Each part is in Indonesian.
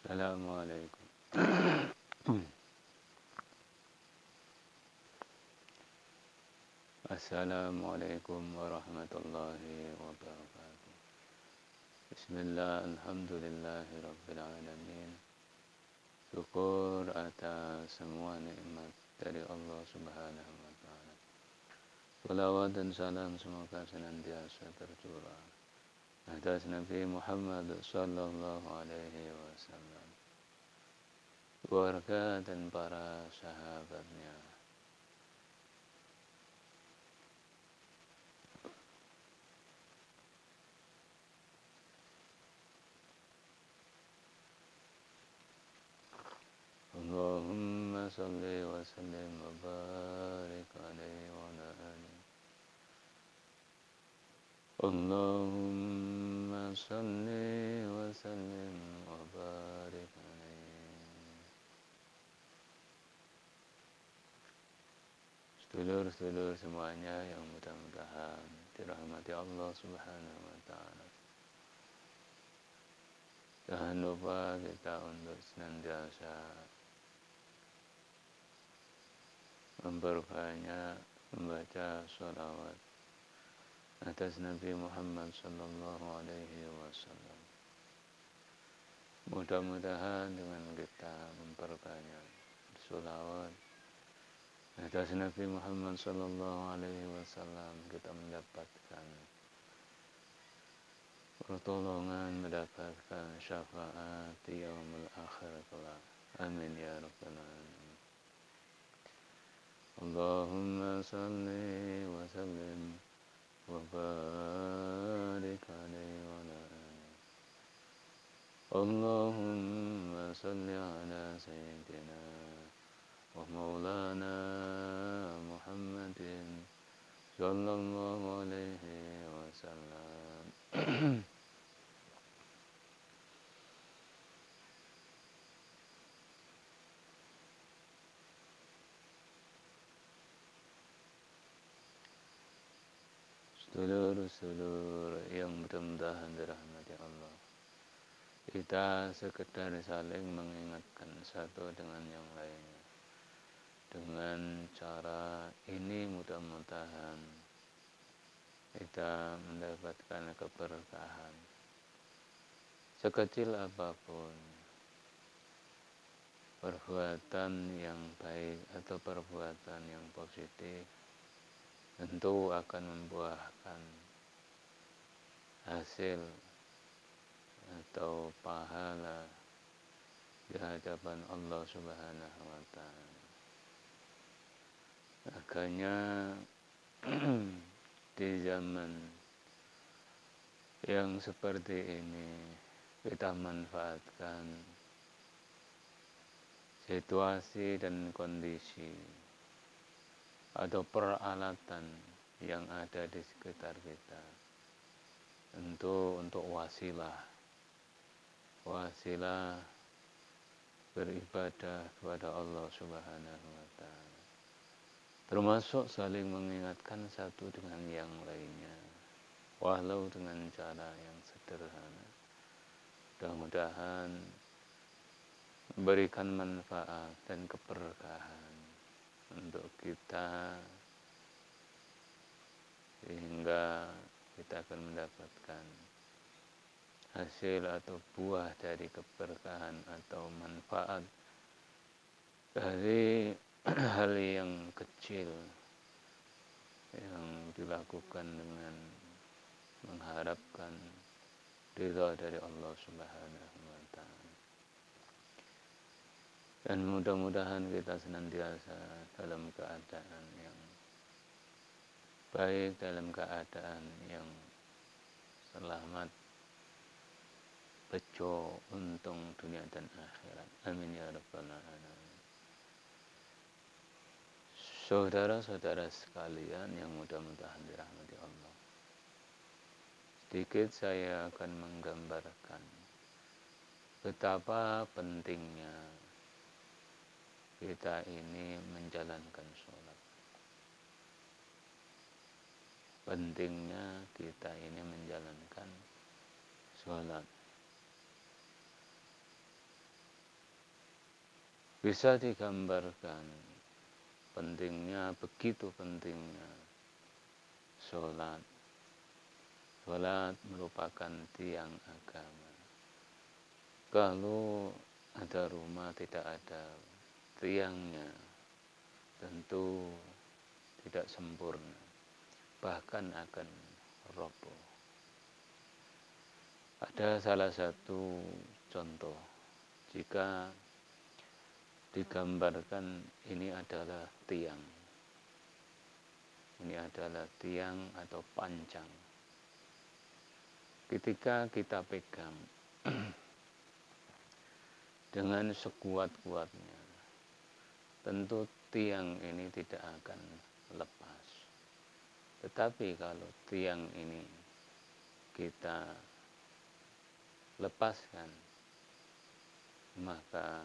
Assalamualaikum. Assalamualaikum warahmatullahi wabarakatuh. Bismillah, alhamdulillahi rabbil alamin. Syukur atas semua nikmat dari Allah Subhanahu wa taala. Salawat dan salam semoga senantiasa tercurah atas Nabi Muhammad sallallahu alaihi wasallam, keluarga dan para sahabatnya. Allahumma salli wa sallim wa barik alaihi wa ala alihi. Allahumma salli wa sallim wa barik alaihi. Sedulur-sedulur semuanya yang mudah-mudahan dirahmati Allah Subhanahu wa taala. Jangan lupa kita untuk senantiasa memperbanyak membaca sholawat atas Nabi Muhammad sallallahu alaihi wasallam. Mudah-mudahan dengan kita memperbanyak sholawat atas Nabi Muhammad sallallahu alaihi wasallam, kita mendapatkan pertolongan, mendapatkan syafaat di yaumul akhir kelak. Amin ya rabbal alamin. Allahumma salli wa sallim wa barik alaihi wa ala alihi. Allahumma salli ala sayyidina wa maulana Muhammadin sallallahu alaihi wasallam. Sedulur-sedulur yang mudah-mudahan dirahmati Allah, kita sekedar saling mengingatkan satu dengan yang lainnya. Dengan cara ini mudah-mudahan kita mendapatkan keberkahan. Sekecil apapun perbuatan yang baik atau perbuatan yang positif tentu akan membuahkan hasil atau pahala di hadapan Allah Subhanahu wa taala. Makanya di zaman yang seperti ini kita manfaatkan situasi dan kondisi atau peralatan yang ada di sekitar kita, tentu untuk wasilah beribadah kepada Allah Subhanahu wa taala, termasuk saling mengingatkan satu dengan yang lainnya, walau dengan cara yang sederhana. Mudah-mudahan memberikan manfaat dan keberkahan untuk kita, sehingga kita akan mendapatkan hasil atau buah dari keberkahan atau manfaat dari hal yang kecil yang dilakukan dengan mengharapkan ridha dari Allah Subhanahu wa taala. Dan mudah-mudahan kita senantiasa dalam keadaan yang baik, dalam keadaan yang selamat, bejo, untung dunia dan akhirat. Amin ya rabbal alamin. Saudara-saudara sekalian yang mudah-mudahan dirahmati Allah, sedikit saya akan menggambarkan betapa pentingnya kita ini menjalankan sholat. Pentingnya kita ini menjalankan sholat. bisa digambarkan begitu pentingnya sholat. Sholat merupakan tiang agama. Kalau ada rumah tidak ada tiangnya, tentu tidak sempurna, bahkan akan roboh. Ada salah satu contoh, jika digambarkan ini adalah tiang. Ini adalah tiang atau pancang. Ketika kita pegang dengan sekuat-kuatnya, tentu tiang ini tidak akan lepas. Tetapi kalau tiang ini kita lepaskan, maka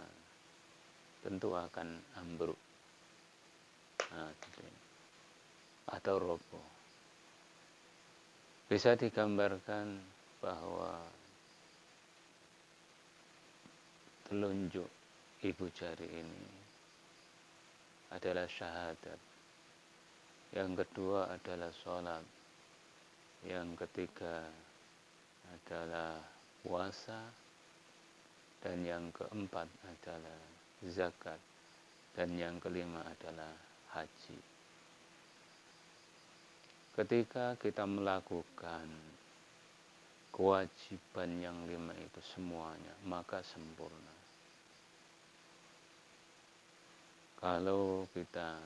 tentu akan ambruk atau roboh. Bisa digambarkan bahwa telunjuk ibu jari ini adalah syahadat. Yang kedua adalah sholat. Yang ketiga adalah puasa. Dan yang keempat adalah zakat. Dan yang kelima adalah haji. Ketika kita melakukan kewajiban yang 5 itu semuanya, maka sempurna. Kalau kita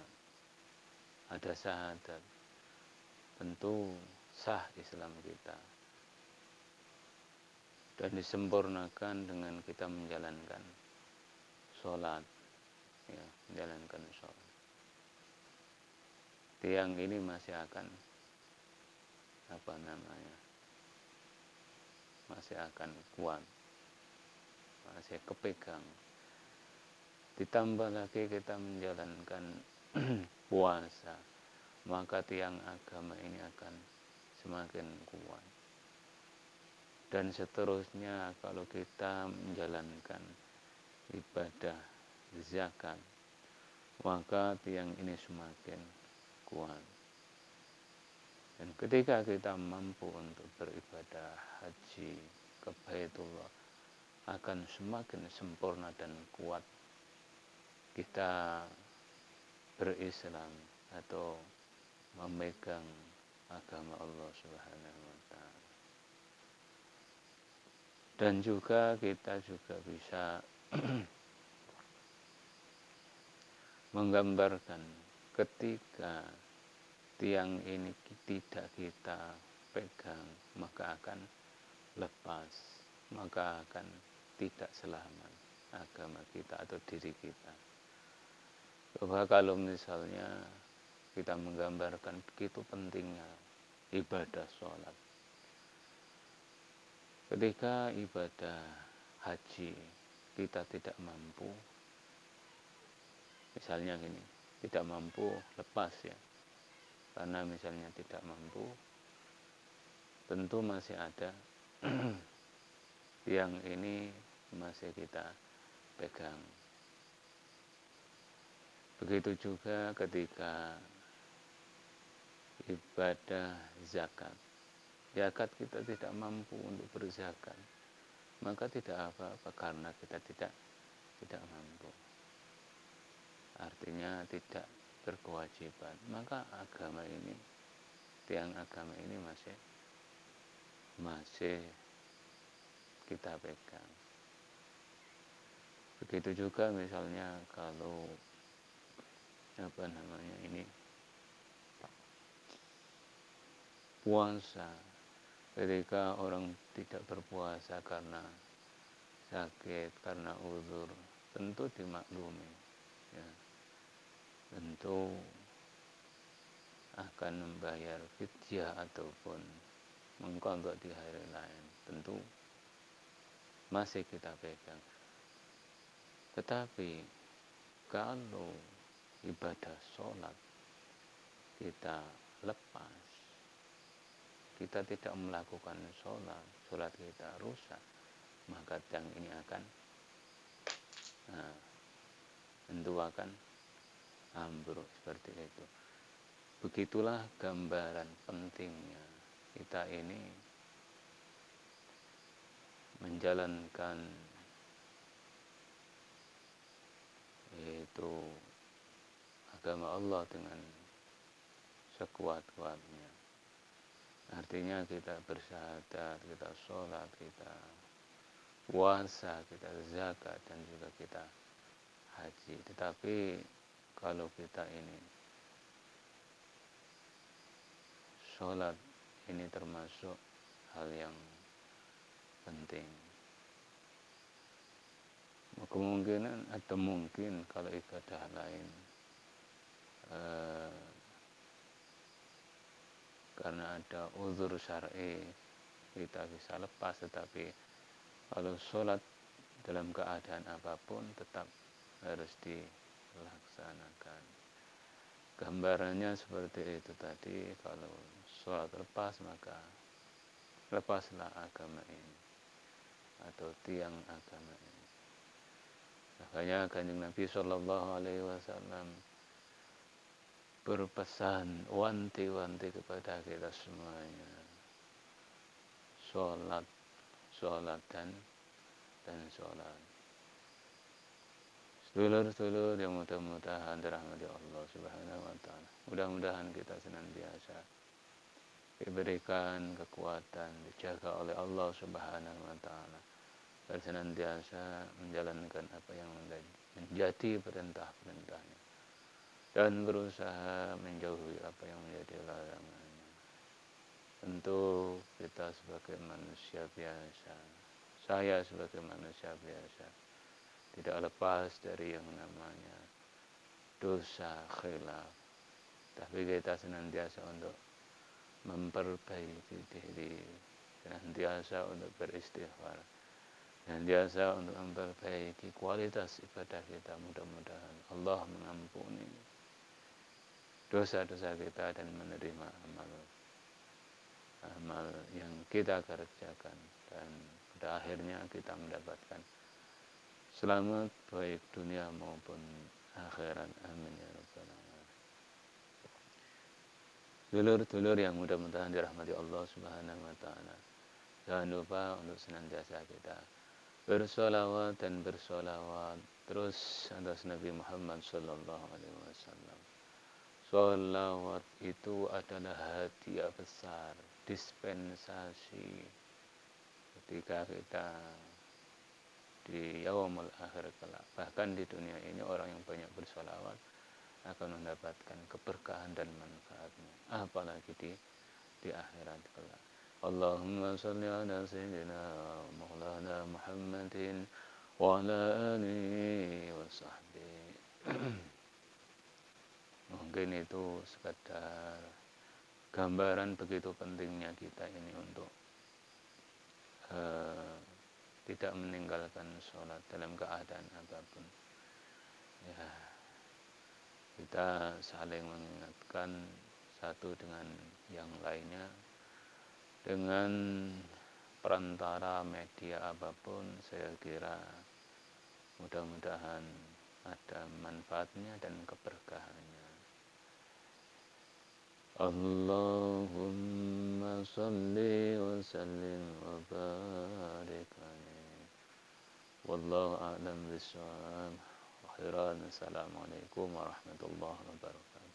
ada syahadat, tentu sah Islam kita. Dan disempurnakan dengan kita menjalankan sholat. Ya, menjalankan sholat. Tiang ini masih akan masih akan kuat, masih kepegang. Ditambah lagi kita menjalankan puasa, maka tiang agama ini akan semakin kuat. Dan seterusnya kalau kita menjalankan ibadah zakat, maka tiang ini semakin kuat. Dan ketika kita mampu untuk beribadah haji ke Baitullah, akan semakin sempurna dan kuat kita berislam atau memegang agama Allah Subhanahu wa Ta'ala. Dan juga kita juga bisa menggambarkan ketika tiang ini tidak kita pegang, maka akan lepas, maka akan tidak selamat agama kita atau diri kita. Coba kalau misalnya kita menggambarkan begitu pentingnya ibadah sholat. Ketika ibadah haji kita tidak mampu, misalnya gini, tidak mampu lepas ya, karena misalnya tidak mampu, tentu masih ada yang ini masih kita pegang. Begitu juga ketika ibadah zakat. Zakat kita tidak mampu untuk berzakat, maka tidak apa-apa karena kita tidak mampu. Artinya tidak berkewajiban. Maka agama ini, tiang agama ini masih kita pegang. Begitu juga misalnya kalau ini puasa, ketika orang tidak berpuasa karena sakit, karena uzur, tentu dimaklumi ya. Tentu akan membayar fidyah ataupun mengqadha di hari lain, tentu masih kita pegang. Tetapi kalau ibadah sholat kita lepas, kita tidak melakukan sholat kita rusak, maka tiang ini akan tentu akan ambruk seperti itu. Begitulah gambaran pentingnya kita ini menjalankan yaitu agama Allah dengan sekuat-kuatnya. Artinya kita bersyahadat, kita sholat, kita puasa, kita zakat, dan juga kita haji. Tetapi kalau kita ini sholat ini termasuk hal yang penting. Kemungkinan atau mungkin kalau ibadah lain karena ada uzur syar'i kita bisa lepas, tetapi kalau sholat dalam keadaan apapun tetap harus dilaksanakan. Gambarannya seperti itu tadi, kalau sholat lepas maka lepaslah agama ini atau tiang agama ini. Makanya Kanjeng Nabi Shallallahu Alaihi Wasallam berpesan wanti-wanti kepada kita semuanya, sholat dan sholat. Sedulur-sedulur yang mudah-mudahan dirahmati Allah Subhanahu wa Ta'ala, mudah-mudahan kita senantiasa diberikan kekuatan, dijaga oleh Allah Subhanahu wa Ta'ala, dan senantiasa menjalankan apa yang menjadi perintah-perintahnya dan berusaha menjauhi apa yang menjadi larangannya. Tentu kita sebagai manusia biasa, saya sebagai manusia biasa, tidak lepas dari yang namanya dosa khilaf. Tapi kita senantiasa untuk memperbaiki diri, senantiasa untuk beristighfar, senantiasa untuk memperbaiki kualitas ibadah kita. Mudah-mudahan Allah mengampuni dosa-dosa kita dan menerima amal yang kita kerjakan, dan pada akhirnya kita mendapatkan selamat baik dunia maupun akhirat. Amin ya rabbal alamin. Dulur-dulur yang mudah-mudahan dirahmati Allah Subhanahu wa Ta'ala, jangan lupa untuk senantiasa kita bersolawat dan bersolawat terus atas Nabi Muhammad Sallallahu Alaihi Wasallam. Solawat itu adalah hadiah besar, dispensasi ketika kita di yaumul akhir kelak. Bahkan di dunia ini orang yang banyak bersolawat akan mendapatkan keberkahan dan manfaatnya, apalagi di akhirat kelak. Allahumma sholli ala sayyidina maulana Muhammadin wa ala alihi wa sahbihi. Mungkin itu sekedar gambaran begitu pentingnya kita ini untuk tidak meninggalkan sholat dalam keadaan apapun. Ya, kita saling mengingatkan satu dengan yang lainnya dengan perantara media apapun. Saya kira mudah-mudahan ada manfaatnya dan keberkahannya. Allahumma salli wa sallim wa barik alaihi. Wallahu a'lam bishawab. Akhiran, assalamualaikum warahmatullahi wabarakatuh.